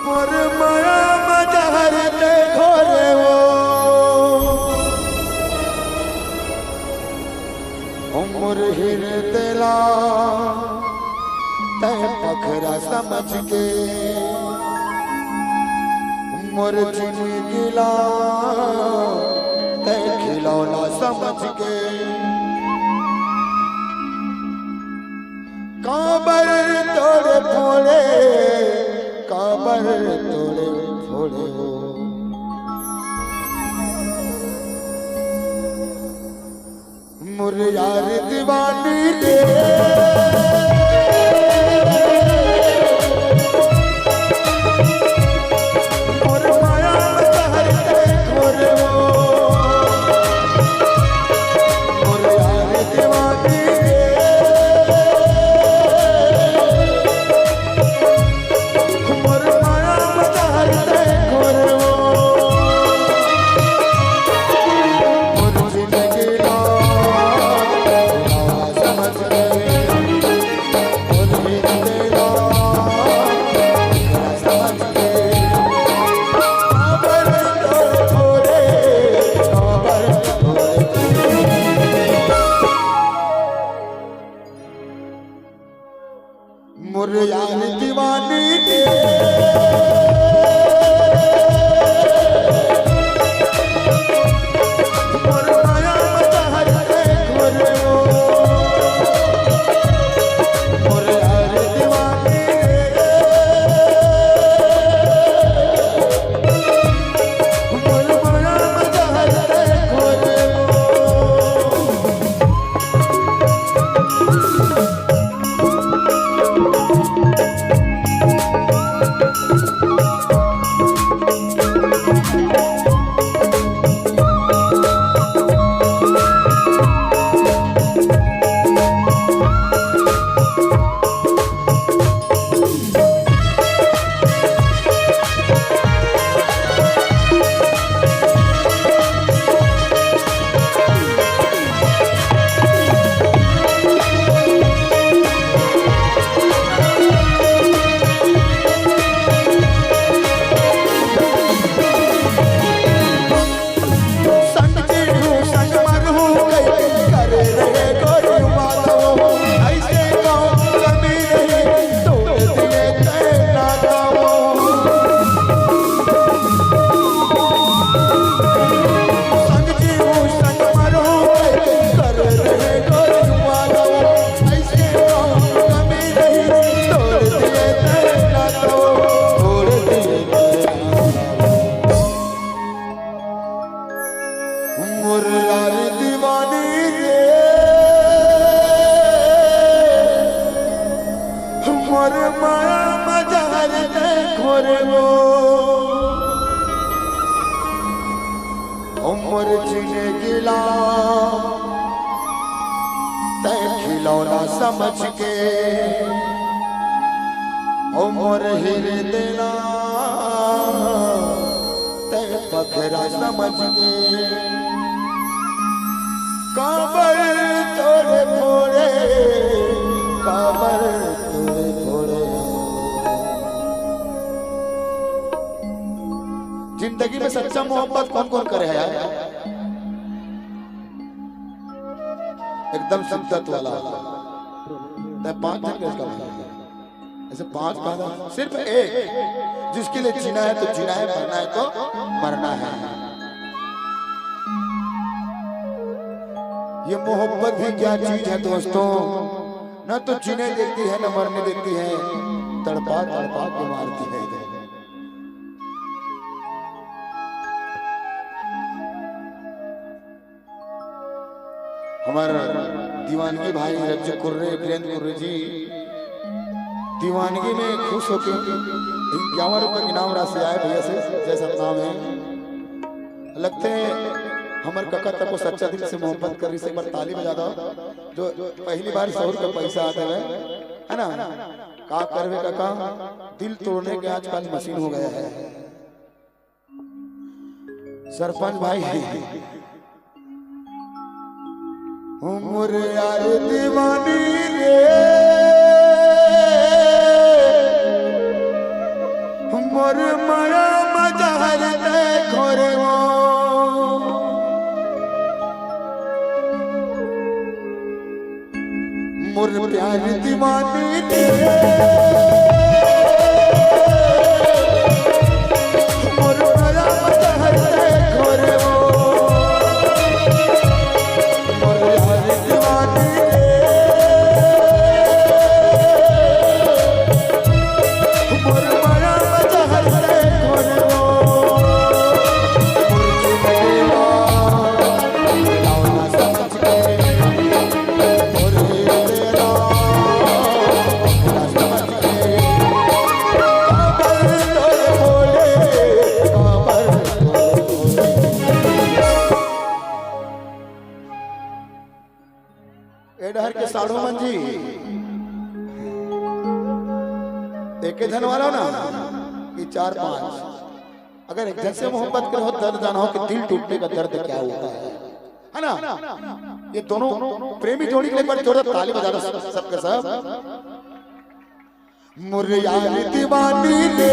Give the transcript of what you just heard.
मोर माया मजहर ते घोरे वो उमर हिर तेला ते पखरा समझ के मोर चिन गिला ते खिलौना समझ के काबर तोड़े फोड़े काबर तोड़े फोड़े हो मोर यार दीवानी दे मोर यार दीवानी दे मोर माया मजहर ते घोरे वो मोर यार दीवानी दे मोर माया मजहर ते घोरे मोर यार दीवानी दे मोर माया मजहर ते घोरे वो उमर चिने गिला ते खिलौना समझ के उमर हिर देला ते पखरा समझ के काबर तोड़े फोड़े काबर तोड़े फोड़े जिंदगी में सच्चा मोहब्बत कौन कौन करे है यार एकदम शिद्दत वाला पांच दिन इसका ऐसे पांच पैदा सिर्फ एक जिसके लिए जीना है तो जीना है मरना है तो मरना है ये मोहब्बत भी क्या चीज है दोस्तों न तो जीने देती है न मरने देती है तड़पा तड़पा के मारती है हमारा दीवानगी भाई रज्जू कुर्रे वीरेंद्र कुर्रे जी दीवानगी में खुश होकर 51 रुपए इनाम राशि आए भैया से जैसा नाम है लगते हैं हमारे काका तक को सच्चा दिल से मोहब्बत कर रही से एक बार ताली बजा दो जो पहली बार 100 रुपए पैसा आते हुए है ना का करवे काका दिल तोड़ने के आजकल मशीन हो गया है सरपंच भाई उमर यार दीवानी रे मोर माया मजार घोरे मोर प्यार दीवानी मोर माया मजार घोरे मोर प्यार दीवानी मोर माया मजार घोरे एडहर के साड़ू मन जी एक जन वाला ना कि 4-5 अगर एक जन से मोहब्बत करो दर्द जाना हो कि दिल टूटने का दर्द क्या होता है ना? ये दोनों प्रेमी जोड़ी के लिए बड़ी जोरदार ताली बजा दो सबके सब। मुझे यार दीवानी ले